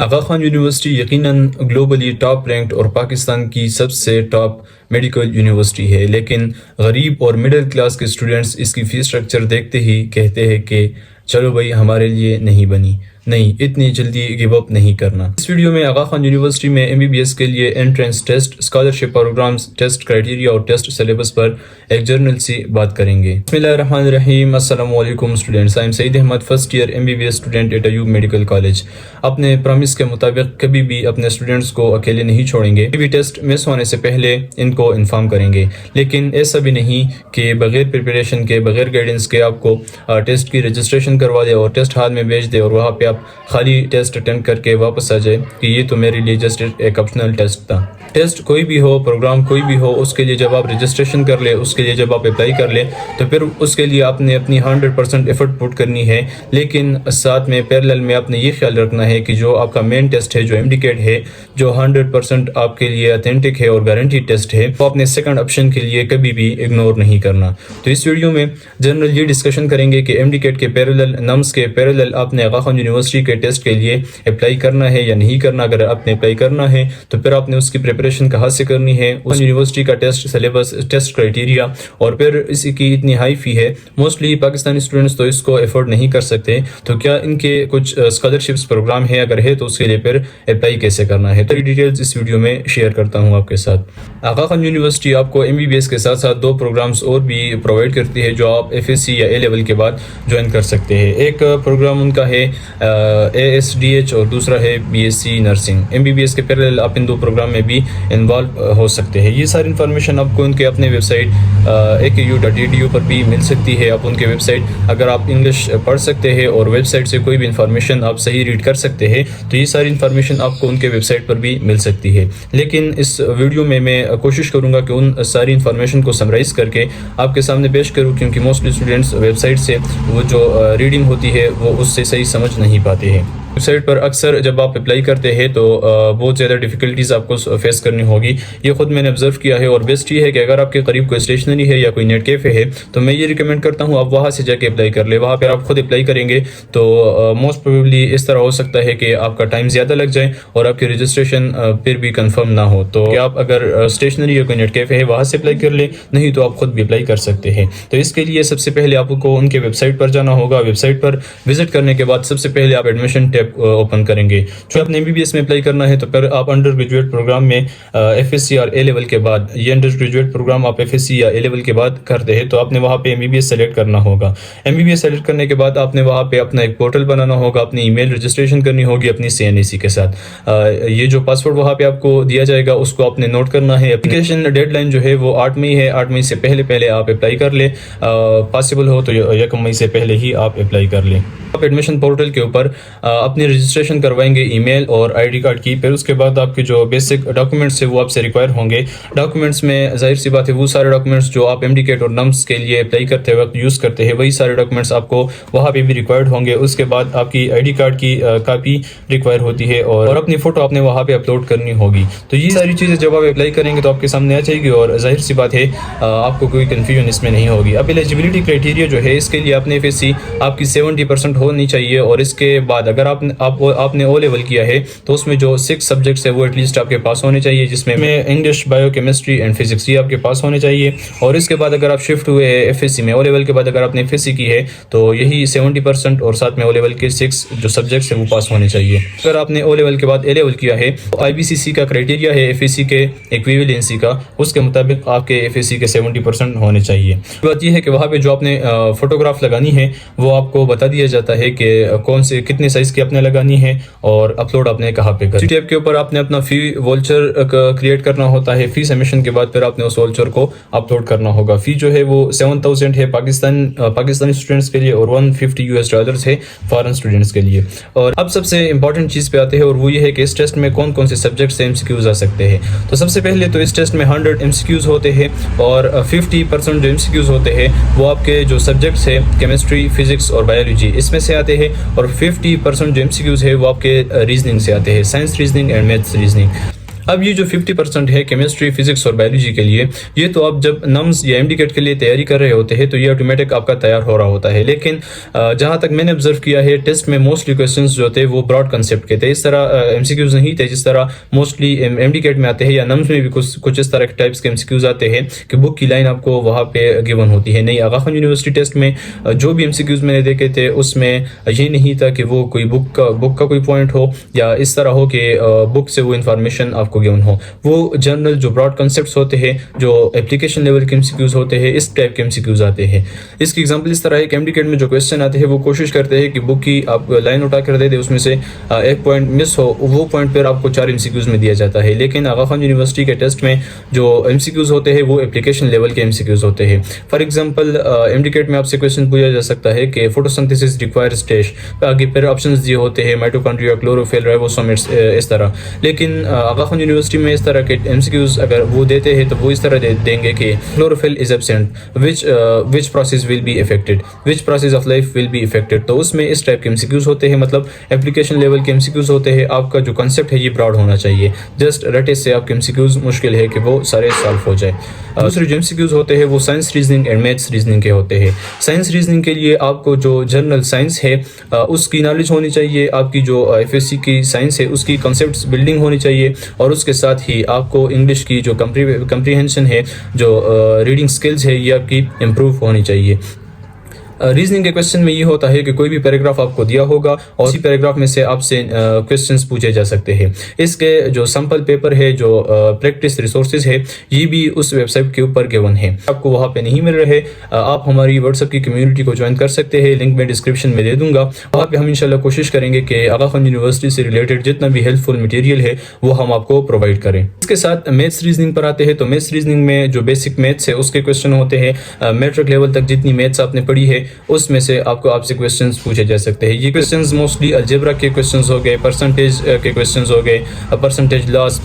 آغا Khan university یقیناً globally top ranked اور پاکستان کی سب سے ٹاپ میڈیکل یونیورسٹی ہے، لیکن غریب اور مڈل کلاس کے اسٹوڈنٹس اس کی فیس اسٹرکچر دیکھتے ہی کہتے ہیں کہ چلو بھائی ہمارے لیے نہیں بنی، نہیں اتنی جلدی گیو اپ نہیں کرنا۔ اس ویڈیو میں آغا خان یونیورسٹی میں MBBS کے لیے entrance test, scholarship programs, test criteria اور ٹیسٹ سلیبس پر ایک جرنل سی بات کریں گے۔ بسم اللہ الرحمن الرحیم۔ السلام علیکم students, I am Saeed Ahmed, first year MBBS student at Ayub medical college. اپنے پرومس کے مطابق کبھی بھی اپنے اسٹوڈنٹس کو اکیلے نہیں چھوڑیں گے، بھی ٹیسٹ مس ہونے سے پہلے ان کو انفارم کریں گے، لیکن ایسا بھی نہیں کہ بغیر پریپریشن کے، بغیر گائیڈنس کے آپ کو ٹیسٹ کی رجسٹریشن کروا دے اور ٹیسٹ ہال میں بھیج دے اور وہاں پہ آپ خالی ٹیسٹ اٹینڈ کر کے واپس آ جائے کہ یہ تو میرے لیے جسٹ ایک آپشنل ٹیسٹ تھا۔ ٹیسٹ کوئی بھی ہو، پروگرام کوئی بھی ہو، اس کے لیے جب آپ رجسٹریشن کر لیں، اس کے لیے جب آپ اپلائی کر لیں تو پھر اس کے لیے آپ نے اپنی 100% ایفرٹ پٹ کرنی ہے، لیکن ساتھ میں پیرلل میں آپ نے یہ خیال رکھنا ہے کہ جو آپ کا مین ٹیسٹ ہے، جو MDCAT ہے، جو 100% آپ کے لیے اتھینٹک ہے اور گارنٹی ٹیسٹ ہے، وہ اپنے سیکنڈ آپشن کے لیے کبھی بھی اگنور نہیں کرنا۔ تو اس ویڈیو میں جنرل یہ ڈسکشن کریں گے کہ MDCAT کے پیرلل، نمس کے پیرلل آپ نے آغا خان یونیورسٹی کے ٹیسٹ کے لیے اپلائی کرنا ہے یا نہیں کرنا۔ اگر آپ نے اپلائی کرنا ہے تو پھر آپ نے اس کی پریپریشن کہاں سے کرنی ہے، اس یونیورسٹی کا ٹیسٹ سلیبس، ٹیسٹ کرائٹیریا، اور پھر اس کی اتنی ہائی فی ہے، موسٹلی پاکستانی اسٹوڈنٹس تو اس کو افورڈ نہیں کر سکتے، تو کیا ان کے کچھ اسکالرشپس پروگرام ہے، اگر ہے تو اس کے لیے پھر اپلائی کیسے کرنا ہے، تو یہ ڈیٹیلز اس ویڈیو میں شیئر کرتا ہوں آپ کے ساتھ۔ آغا خان یونیورسٹی آپ کو MBBS کے ساتھ ساتھ 2 پروگرامز اور بھی پرووائڈ کرتی ہے جو آپ FSC یا A لیول کے بعد جوائن کر سکتے ہیں۔ ایک پروگرام ان کا ہے ASDH اور دوسرا ہے BSc نرسنگ۔ MBBS کے پیرلل آپ ان 2 پروگرام میں بھی انوالو ہو سکتے ہیں۔ یہ ساری انفارمیشن آپ کو ان کے اپنے ویب سائٹ AKU.edu پر بھی مل سکتی ہے۔ آپ ان کے ویب سائٹ، اگر آپ انگلش پڑھ سکتے ہیں اور ویب سائٹ سے کوئی بھی انفارمیشن آپ صحیح ریڈ کر سکتے ہیں تو یہ ساری انفارمیشن آپ کو ان کے ویب سائٹ پر بھی مل سکتی ہے، لیکن اس ویڈیو میں میں کوشش کروں گا کہ ان ساری انفارمیشن کو سمرائز کر کے آپ کے سامنے پیش کروں، کیونکہ موسٹلی اسٹوڈنٹس ویب سائٹ سے وہ جو ریڈنگ ہوتی ہے وہ اس سے صحیح سمجھ نہیں پاتے ہیں۔ ویب سائٹ پر اکثر جب آپ اپلائی کرتے ہیں تو بہت زیادہ ڈیفیکلٹیز آپ کو فیس کرنی ہوگی، یہ خود میں نے آبزرو کیا ہے، اور بیسٹ یہ ہے کہ اگر آپ کے قریب کوئی اسٹیشنری ہے یا کوئی نیٹ کیفے ہے تو میں یہ ریکمینڈ کرتا ہوں آپ وہاں سے جا کے اپلائی کر لیں۔ وہاں پہ آپ خود اپلائی کریں گے تو موسٹ پروبیبلی اس طرح ہو سکتا ہے کہ آپ کا ٹائم زیادہ لگ جائے اور آپ کی رجسٹریشن پھر بھی کنفرم نہ ہو، تو آپ اگر اسٹیشنری یا کوئی نیٹ کیفے ہے وہاں سے اپلائی کر لیں، نہیں تو آپ خود بھی اپلائی کر سکتے ہیں۔ تو اس کے لیے سب سے پہلے آپ کو ان کے ویب سائٹ پر جانا ہوگا۔ ویب سائٹ پر وزٹ کرنے کے بعد سب سے پہلے آپ ایڈمیشن ٹیب اوپن کریں گے۔ جو آپ نے MBBS میں اپلائی کرنا ہے تو پھر آپ انڈر گریجویٹ پروگرام میں FSC اور A لیول کے بعد، یہ انڈر گریجویٹ پروگرام آپ FSC یا A لیول کے بعد کرتے ہیں تو آپ نے وہاں پہ MBBS سلیکٹ کرنا ہوگا۔ MBBS سلیکٹ کرنے کے بعد آپ نے وہاں پہ اپنا ایک پورٹل بنانا ہوگا، اپنی ای میل رجسٹریشن کرنی ہوگی اپنی CNAC کے ساتھ۔ یہ جو پاسورڈ وہاں پہ آپ کو دیا جائے گا اس کو آپ نے نوٹ کرنا ہے۔ اپلیکیشن ڈیڈ لائن جو ہے وہ 8 مئی ہے، 8 مئی سے پہلے آپ اپلائی کر لیں، پاسبل ہو تو 1 مئی سے پہلے ہی آپ اپلائی کر لیں۔ آپ ایڈمیشن پورٹل کے اوپر اپنی رجسٹریشن کروائیں گے، ای میل اور ID کارڈ کی، پھر اس کے بعد آپ کے جو بیسک ڈاکومنٹس ہیں وہ آپ سے ریکوائر ہوں گے۔ ڈاکومنٹس میں ظاہر سی بات ہے وہ سارے ڈاکومنٹس جو آپ MDCAT اور NUMS کے لیے اپلائی کرتے وقت یوز کرتے ہیں وہی سارے ڈاکومنٹس آپ کو وہاں پہ بھی ریکوائرڈ ہوں گے۔ اس کے بعد آپ کی ID کارڈ کی کاپی ریکوائر ہوتی ہے اور اپنی فوٹو آپ نے وہاں پہ اپلوڈ کرنی ہوگی۔ تو یہ ساری چیزیں جب آپ اپلائی کریں گے تو آپ کے سامنے آ جائے گی اور ظاہر سی بات ہے آپ کو کوئی کنفیوژن اس میں نہیں ہوگی۔ اب ایلیجیبلٹی کرائٹیریا جو ہے اس کے لیے آپ نے FSC آپ کی 70% ہونی چاہیے، اور اس کے بعد اگر آپ نے O لیول کیا ہے تو اس میں جو 6 سبجیکٹس ہے وہ ایٹ لیسٹ آپ کے پاس ہونے چاہیے، جس میں English, bio chemistry and physics یہ آپ کے پاس ہونے چاہیے۔ اور اس کے بعد اگر آپ شفٹ ہوئے ہیں FSC میں، O لیول کے بعد اگر آپ نے FSC کی ہے تو یہی 70% اور ساتھ میں O لیول کے 6 جو سبجیکٹس ہیں وہ پاس ہونے چاہیے۔ اگر آپ نے O لیول کے بعد A لیول کیا ہے تو IBCC کا کرائٹیریا ہے FSC کے ایکویویلنسی کا، اس کے مطابق آپ کے FSC کے 70% ہونے چاہیے۔ بات یہ ہے کہ وہاں پہ جو آپ نے فوٹوگراف لگانی ہے وہ آپ کو بتا دیا جاتا ہے کہ کون سے کتنے سائز کی آپ نے لگانی ہے اور اپلوڈ آپ نے کہاں پہ کرنا ہے۔ ٹیب کے اوپر آپ نے اپنا فی وولچر کریٹ کرنا ہوتا ہے، فی سبمیشن کے بعد پھر آپ نے اس وولچر کو اپلوڈ کرنا ہوگا۔ فی جو ہے وہ 7000 ہے پاکستانی اسٹوڈنٹس کے لیے اور $150 ہے فارن اسٹوڈنٹس کے لیے۔ اور اب سب سے امپورٹنٹ چیز پہ آتے ہیں اور وہ یہ ہے کہ اس ٹیسٹ میں کون کون سے سبجیکٹ سے MCQs آ سکتے ہیں۔ تو سب سے پہلے تو اس ٹیسٹ میں 100 MCQs ہوتے ہیں اور 50% جو MCQs ہوتے ہیں وہ آپ کے جو سبجیکٹس ہیں کیمسٹری، فزکس اور بایولوجی اس میں سے آتے ہیں، اور 50% جو MCQs ہے وہ آپ کے ریزننگ سے آتے ہیں، science reasoning and maths reasoning. اب یہ جو 50% ہے کیمسٹری، فزکس اور بایولوجی کے لیے، یہ تو آپ جب نمز یا MD-CAT کے لیے تیاری کر رہے ہوتے ہیں تو یہ آٹومیٹک آپ کا تیار ہو رہا ہوتا ہے. لیکن جہاں تک میں نے آبزرو کیا ہے ٹیسٹ میں موسٹلی کویسچنز جو تھے وہ براڈ کنسیپٹ کے تھے. اس طرح MCQs نہیں تھے جس طرح موسٹلی MD-CAT میں آتے ہیں، یا نمز میں بھی کچھ اس طرح کے ٹائپس کے MCQs آتے ہیں کہ بک کی لائن آپ کو وہاں پہ گیون ہوتی ہے. نہیں، آغا خان یونیورسٹی ٹیسٹ میں جو بھی MCQs میں نے دیکھے تھے اس میں یہ نہیں تھا کہ وہ کوئی بک کا کوئی پوائنٹ ہو یا اس طرح ہو کہ بک سے وہ انفارمیشن آپ کو گیون ہو. وہ جنرل جو براڈ کنسیپٹس ہوتے ہیں، جو اپلیکیشن لیول کے MCQs ہوتے ہیں، اس ٹائپ کے MCQs آتے ہیں. اس کی ایگزامپل اس طرح ہے کہ MD-CAT میں جو کویسچن آتے ہیں وہ کوشش کرتے ہیں کہ بک کی آپ لائن اٹھا کر دے دیں، اس میں سے ایک پوائنٹ مس ہو، وہ پوائنٹ پھر آپ کو 4 MCQs میں دیا جاتا ہے. لیکن آغا خان یونیورسٹی کے ٹیسٹ میں جو MCQs ہوتے ہیں وہ اپلیکیشن لیول کے MCQs ہوتے ہیں. فار ایگزامپل MD-CAT میں آپ سے کویسچن پوچھا جا سکتا ہے کہ فوٹوسنتھسس ریکوائرز ڈیش، آگے پھر آپشنز دیے ہوتے ہیں مائٹوکانڈریا، کلوروفل، رائبوسوم، اس طرح. لیکن آغا خان یونیورسٹی میں اس طرح کے MCQs اگر وہ دیتے ہیں تو وہ اس طرح دیں گے کہ chlorophyll is absent, which process will be affected, which process of life will be affected. تو اس میں اس ٹائپ کے MCQs ہوتے ہیں، مطلب اپلیکیشن لیول کے MCQs ہوتے ہیں. آپ کا جو کنسیپٹ ہے یہ براڈ ہونا چاہیے. جسٹ رٹے سے آپ کے MCQs مشکل ہے کہ وہ سارے سالو ہو جائے. دوسرے جو MCQs ہوتے ہیں وہ science reasoning and maths reasoning کے ہوتے ہیں. سائنس ریزننگ کے لیے آپ کو جو جنرل سائنس ہے اس کی نالج ہونی چاہیے، آپ کی جو FSC کی سائنس ہے اس کی کنسیپٹس بلڈنگ ہونی چاہیے، اور اس کے ساتھ ہی آپ کو انگلش کی جو کمپریہنشن ہے، جو ریڈنگ سکلز ہے، یہ آپ کی امپروو ہونی چاہیے. ریزننگ کے کویسچن میں یہ ہوتا ہے کہ کوئی بھی پیراگراف آپ کو دیا ہوگا اور اسی پیراگراف میں سے آپ سے کویسچنز پوچھے جا سکتے ہیں. اس کے جو سمپل پیپر ہے، جو پریکٹس ریسورسز ہے، یہ بھی اس ویب سائٹ کے اوپر گیون ہے. آپ کو وہاں پہ نہیں مل رہے، آپ ہماری واٹس ایپ کی کمیونٹی کو جوائن کر سکتے ہیں، لنک میں ڈسکرپشن میں دے دوں گا. وہاں پہ ہم انشاءاللہ کوشش کریں گے کہ آغا خان یونیورسٹی سے ریلیٹڈ جتنا بھی ہیلپ فل مٹیریل ہے وہ ہم آپ کو پرووائڈ کریں. اس کے ساتھ میتھس ریزننگ پر آتے ہیں تو میتھس ریزننگ میں جو بیسک میتھس ہے اس کے کویسچن ہوتے ہیں. میٹرک لیول تک جتنی میتھس آپ نے پڑھی ہے اس میں سے آپ سے کویسچنز پوچھے جا سکتے ہیں. یہ کویسچنز موسٹلی الجبرا کے کویسچنز ہو گئے، پرسنٹیج کے کویسچنز ہو گئے، پرسنٹیج لاس،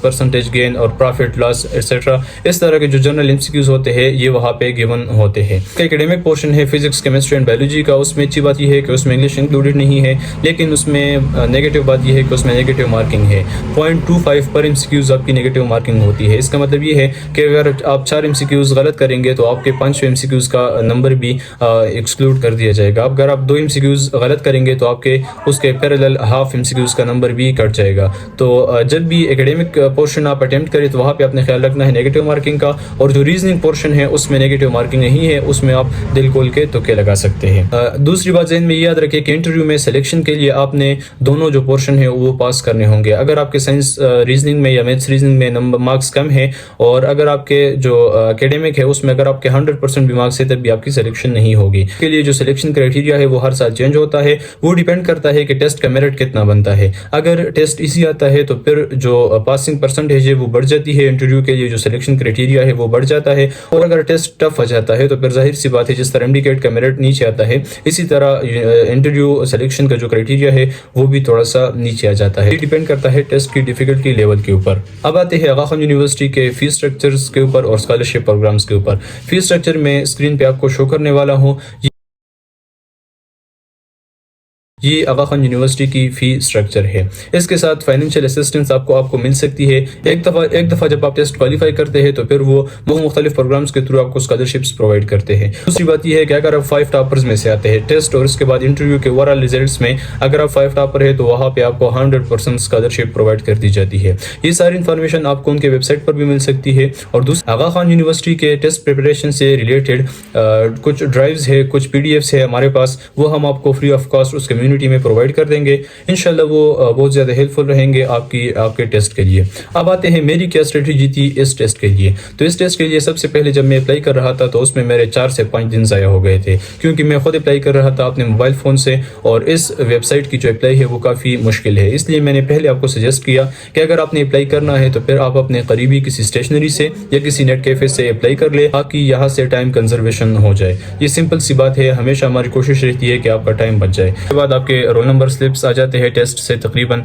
پرسنٹیج گین اور پروفٹ لاس ایٹسیٹرا. اس طرح کے جو جنرل MCQs ہوتے ہیں یہ وہاں پہ گیون ہوتے ہیں. ایکیڈیمک پورشن ہے فزکس، کیمسٹری اینڈ بایولوجی کا. اس میں اچھی بات یہ ہے کہ اس میں انگلش انکلوڈیڈ نہیں ہے، لیکن اس میں نیگیٹو بات یہ ہے کہ اس میں نیگیٹو مارکنگ ہے. 0.25 پر MCQs آپ کی نیگیٹو مارکنگ ہوتی ہے. اس کا مطلب یہ ہے کہ اگر آپ 4 MCQs غلط کریں گے تو آپ کے 5 MCQs کا نمبر بھی ایکسکلوڈ کر دیا جائے گا. اگر آپ 2 MCQs غلط کریں گے تو آپ کے اس کے پیرالل ہاف MCQs کا نمبر بھی کٹ جائے گا. تو جب بھی ایکیڈیمک پورشن آپ اٹیمپٹ کریں تو وہاں پہ اپنے خیال رکھنا ہے نیگیٹو مارکنگ کا. اور جو ریزننگ پورشن ہے اس میں نیگیٹو مارکنگ نہیں ہے، اس میں آپ دل کھول کے تکے لگا سکتے ہیں. دوسری بات ذہن میں یہ یاد رکھیں کہ انٹرویو میں سلیکشن کے لیے آپ نے دونوں جو پورشن ہے وہ پاس کرنے ہوں گے. اگر آپ کے سائنس ریزننگ میں یا میتھس ریزننگ میں مارکس کم ہے، اور اگر آپ کے جو ایکیڈیمک ہے اس میں اگر آپ کے 100% بھی مارکس ہے تب بھی آپ کی سلیکشن نہیں ہوگی. اس کے لیے جو سلیکشن کرائٹیریا ہے وہ ہر سال چینج ہوتا ہے. وہ ڈیپینڈ کرتا ہے کہ ٹیسٹ کا میرٹ کتنا بنتا ہے. اگر ٹیسٹ ایزی آتا ہے تو پھر جو پاسنگ پرسنٹیج ہے وہ بڑھ جاتی ہے، انٹرویو کے لیے جو سلیکشن کرائٹیریا ہے وہ بڑھ جاتا ہے. اور اگر ٹیسٹ ٹف آ جاتا ہے تو پھر ظاہر سی بات ہے جس طرح MD-CAT کا میرٹ نیچے آتا ہے اسی طرح انٹرویو سلیکشن کا جو کرائٹیریا ہے وہ بھی تھوڑا سا نیچے آ جاتا ہے. یہ ڈیپینڈ کرتا ہے ٹیسٹ کی ڈیفیکلٹی لیول کے اوپر. اب آتے ہیں آغا خان یونیورسٹی کے فیس اسٹرکچرز کے اوپر اور اسکالرشپ پروگرامز کے اوپر. فیس اسٹرکچر میں اسکرین پہ آپ کو شو کرنے والا ہوں. یہ آغا خان یونیورسٹی کی فی اسٹرکچر ہے. اس کے ساتھ فائنینشیل اسسٹنس آپ کو مل سکتی ہے. ایک دفعہ جب آپ ٹیسٹ کوالیفائی کرتے ہیں تو پھر وہ مختلف پروگرامز کے تھرو آپ کو اسکالرشپس پرووائڈ کرتے ہیں. دوسری بات یہ ہے کہ اگر آپ 5 ٹاپرز میں سے آتے ہیں ٹیسٹ اور اس کے بعد انٹرویو کے اوورآل ریزلٹس میں اگر آپ 5 ٹاپر ہے تو وہاں پہ آپ کو 100% اسکالرشپ پرووائڈ کر دی جاتی ہے. یہ ساری انفارمیشن آپ کو ان کے ویب سائٹ پر بھی مل سکتی ہے. اور دوسرا آغا خان یونیورسٹی کے ٹیسٹ پریپریشن سے ریلیٹڈ کچھ ڈرائیوز ہے، کچھ PDFs ہے ہمارے پاس، وہ ہم آپ کو فری آف کاسٹ اس کمیونٹی میں پرووائڈ کر دیں گے. انشاءاللہ وہ بہت زیادہ ہیلپ فل رہیں گے آپ کے ٹیسٹ کے لیے. اب آتے ہیں میری کیا اسٹریٹجی تھی اس ٹیسٹ کے لیے. تو اس ٹیسٹ کے لیے سب سے پہلے جب میں اپلائی کر رہا تھا تو اس میں میرے 4 سے 5 دن ضائع ہو گئے تھے، کیونکہ میں خود اپلائی کر رہا تھا اپنے موبائل فون سے، اور اس ویب سائٹ کی جو اپلائی ہے وہ کافی مشکل ہے. اس لیے میں نے پہلے آپ کو سجیسٹ کیا کہ اگر آپ نے اپلائی کرنا ہے تو پھر آپ اپنے قریبی کسی اسٹیشنری سے یا کسی نیٹ کیفے سے اپلائی کر لے تاکہ یہاں سے ٹائم کنزرویشن ہو جائے. یہ سمپل سی بات ہے، ہمیشہ ہماری کوشش رہتی ہے کہ آپ کا ٹائم بچ جائے. اس کے بعد آپ کے رول نمبر سلپس آ جاتے ہیں ٹیسٹ سے تقریباً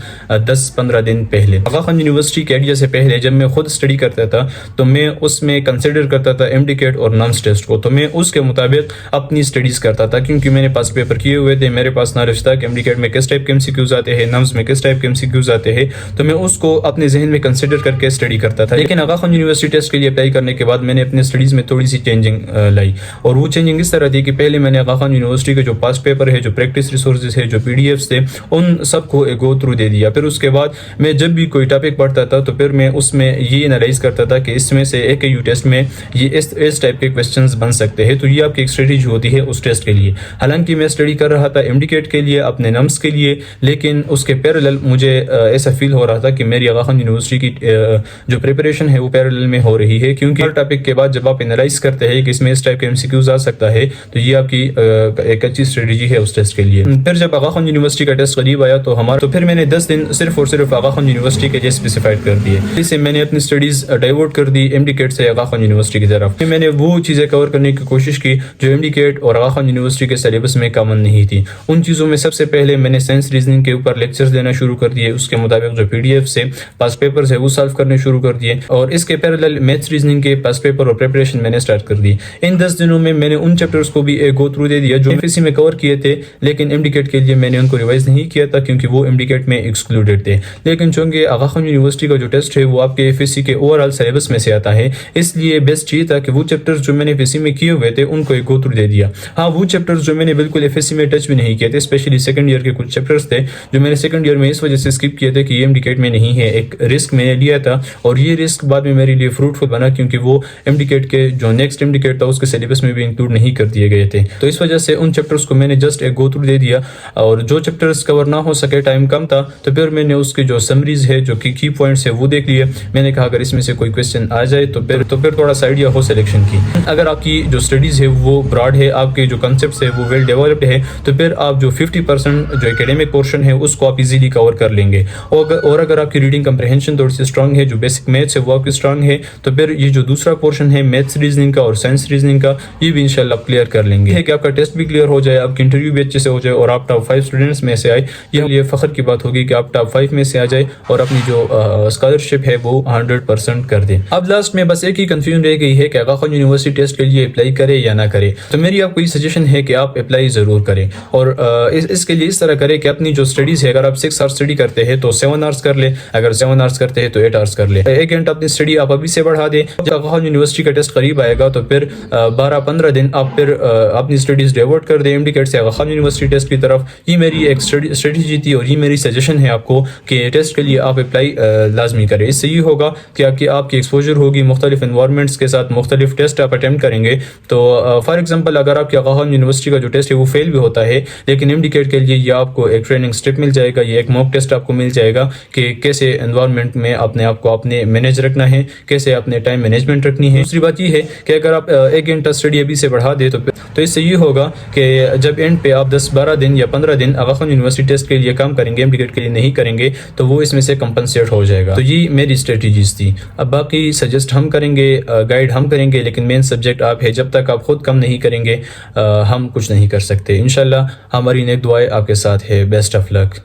10-15 دن پہلے. آغا خان یونیورسٹی کے ایڈیا سے پہلے جب میں خود اسٹڈی کرتا تھا تو میں اس میں کنسیڈر کرتا تھا MDCAT اور نمس ٹیسٹ کو, تو میں اس کے مطابق اپنی اسٹڈیز کرتا تھا کیونکہ میں نے پاس پیپر کیے ہوئے تھے, میرے پاس نالج تھا کہ MDCAT میں کس ٹائپ کے MCQs آتے ہیں, نمس میں کس ٹائپ کے MCQs آتے ہیں, تو میں اس کو اپنے ذہن میں کنسیڈر کر کے اسٹڈی کرتا تھا. لیکن آغا خان یونیورسٹی ٹیسٹ کے لیے اپلائی کرنے کے بعد میں نے اپنے اسٹڈیز میں تھوڑی سی چینجنگ لائی, اور وہ چینجنگ اس طرح تھی کہ پہلے میں نے آغا خان یونیورسٹی کے جو پاس پیپر ہے, جو پریکٹس ریسورسز ہے, جو PDFs تھے, ان سب کو ایک گو تھرو دے دیا. پھر اس کے بعد میں جب بھی کوئی ٹاپک پڑھتا تھا تو پھر میں اس میں یہ انالائز کرتا تھا کہ اس میں سے AKU ٹیسٹ میں یہ اس ٹائپ کے کویسچنز بن سکتے ہیں, تو یہ آپ کی ایک اسٹریٹجی ہوتی ہے اس ٹیسٹ کے لیے. حالانکہ میں اسٹڈی کر رہا تھا MDCAT کے لیے, اپنے نمس کے لیے, لیکن اس کے پیرالل مجھے ایسا فیل ہو رہا تھا کہ میری آغا خان یونیورسٹی کی جو پریپریشن ہے وہ پیرالل میں ہو رہی ہے, کیونکہ ہر ٹاپک کے بعد جب آپ انالائز کرتے ہیں کہ اس میں اس ٹائپ کے MCQs آ سکتا ہے تو یہ آپ کی ایک اچھی اسٹریٹجی ہے اس ٹیسٹ کے لیے. پھر جب آغا خان یونیورسٹی کا ٹیسٹ قریب آیا تو پھر میں نے 10 دن صرف اور صرف آغا خان یونیورسٹی کے لیے اسپیسیفائڈ کر دیے. اس سے میں نے اپنی اسٹڈیز ڈائیورٹ کر دی MDCAT سے آغا خان یونیورسٹی کی طرف. میں نے وہ چیزیں کور کرنے کی کوشش کی جو MDCAT اور آغا خان یونیورسٹی کے سلیبس میں کامن نہیں تھی. ان چیزوں میں سب سے پہلے میں نے سائنس ریزننگ کے اوپر لیکچرز دینا شروع کر دیے, اس کے مطابق جو PDF سے پاس پیپرز ہے وہ سالو کرنے شروع کر دیے, اور اس کے پیرالل میتھس ریزننگ کے پاس پیپر اور پریپریشن میں نے اسٹارٹ کر دی. ان 10 دنوں میں نے ان چیپٹرز کو بھی ایک گو تھرو دے دیا جو FSC میں کور کیے تھے, لیکن MDCAT کے لیے میں نے ان کو ریوائز نہیں کیا تھا کیونکہ وہ MDCAT میں ایکسکلوڈیڈ تھے. لیکن چونکہ آغا خان یونیورسٹی کا جو ٹیسٹ ہے وہ آپ کے FSC کے اوور آل سلیبس میں سے آتا ہے, اس لیے بیسٹ یہ تھا کہ وہ چیپٹرز جو میں نے FSC میں کیے ہوئے تھے ان کو ایک گو تھرو دے دیا. ہاں, وہ چیپٹرز جو میں نے بالکل FSC میں ٹچ بھی نہیں کیے تھے, اسپیشلی سیکنڈ ایئر کے کچھ چیپٹرز تھے جو میں نے سیکنڈ ایئر میں اس وجہ سے اسکپ کیے تھے کہ یہ MDCAT میں نہیں ہے. ایک رسک میں نے لیا تھا اور یہ رسک بعد میں میرے لیے فروٹفل بنا کیونکہ وہ MDCAT کے جو نیکسٹ MDCAT تھا اس کے سلیبس میں بھی انکلوڈ نہیں کر دیے گئے تھے. تو اس وجہ سے ان چیپٹرز کو میں نے جسٹ ایک گو تھرو دے دیا, اور جو چیپٹرز کور نہ ہو سکے, ٹائم کم تھا, تو پھر میں نے اس کے جو سمریز ہے, جو کی پوائنٹس ہے وہ دیکھ لیے. میں نے کہا اگر اس میں سے کوئی کویسچن آ جائے تو پھر تھوڑا سا آئیڈیا ہو سیلیکشن کی. اگر آپ کی جو اسٹڈیز ہے وہ براڈ ہے, آپ کے جو کنسیپٹس ہے وہ ویل ڈیولپڈ ہے, تو پھر آپ جو 50% جو ایکیڈیمک پورشن ہے اس کو آپ ایزیلی کور کر لیں گے. اور اگر آپ کی ریڈنگ کمپریہنشن تھوڑی سی اسٹرانگ ہے, جو بیسک میتھس ہے وہ آپ کی اسٹرانگ ہے, تو پھر یہ جو دوسرا پورشن ہے میتھس ریزننگ کا اور سائنس ریزننگ کا, یہ بھی انشاءاللہ آپ کلیئر کر لیں گے. کہ آپ کا ٹیسٹ بھی کلیئر ہو جائے, آپ کی انٹرویو بھی اچھے سے ہو جائے, اور آپ ٹاپ 5 اسٹوڈنٹس میں سے آئے, یہ فخر کی بات ہوگی کہ آپ ٹاپ 5 میں سے آ جائے اور اپنی جو اسکالرشپ ہے وہ 100% کر دیں. اب لاسٹ میں بس ایک ہی کنفیوژن رہ گئی ہے کہ آغا خان یونیورسٹی ٹیسٹ کے لیے اپلائی کرے یا نہ کرے. تو میری آپ کو یہ سجیشن ہے کہ آپ اپلائی ضرور کریں, اور اس کے لیے اس طرح کریں کہ اپنی جو اسٹڈیز ہے, اگر آپ 6 آورس اسٹڈی کرتے ہیں تو 7 آورس کر لیں, اگر 7 آورس کرتے ہیں تو 8 آورس کر لیں. 1 گھنٹہ اپنی اسٹڈی آپ ابھی سے بڑھا دیں. جب آغا خان یونیورسٹی کا ٹیسٹ قریب آئے گا تو پھر 12-15 دن آپ پھر اپنی اسٹڈیز ڈیورٹ کر دیں MDCAT سے آغا خان یونیورسٹی ٹیسٹ کی طرف. یہ میری ایک اسٹریٹجی تھی اور یہ میری سجیشن ہے آپ کو کہ ٹیسٹ کے لیے آپ اپلائی لازمی کریں. اس سے یہ ہوگا کہ آپ کی ایکسپوجر ہوگی مختلف انوائرمنٹس کے ساتھ, مختلف ٹیسٹ آپ اٹیمپٹ کریں گے. تو فار ایگزامپل اگر آپ کی آغا خان یونیورسٹی کا جو ٹیسٹ ہے وہ فیل بھی ہوتا ہے, لیکن MDCAT کے لیے یہ آپ کو ایک ٹریننگ اسٹیپ مل جائے گا, یہ ایک موک ٹیسٹ آپ کو مل جائے گا کہ کیسے انوائرمنٹ میں اپنے آپ کو اپنے مینیج رکھنا ہے, کیسے اپنے ٹائم مینجمنٹ رکھنی ہے. دوسری بات یہ ہے کہ اگر آپ 1 گھنٹہ اسٹڈی ابھی سے بڑھا دیں تو اس سے یہ ہوگا کہ جب اینڈ پہ آپ 10-12 دن یا 15 دن آغا خان یونیورسٹی ٹیسٹ کے لیے کام کریں گے, MDCAT کے لیے نہیں کریں گے, تو وہ اس میں سے کمپنسیٹ ہو جائے گا. تو یہ میری اسٹریٹجیز تھی. اب باقی سجیسٹ ہم کریں گے, گائیڈ ہم کریں گے, لیکن مین سبجیکٹ آپ ہے. جب تک آپ خود کم نہیں کریں گے ہم کچھ نہیں کر سکتے. انشاءاللہ ہماری نیک دعائیں آپ کے ساتھ ہے. Best of look.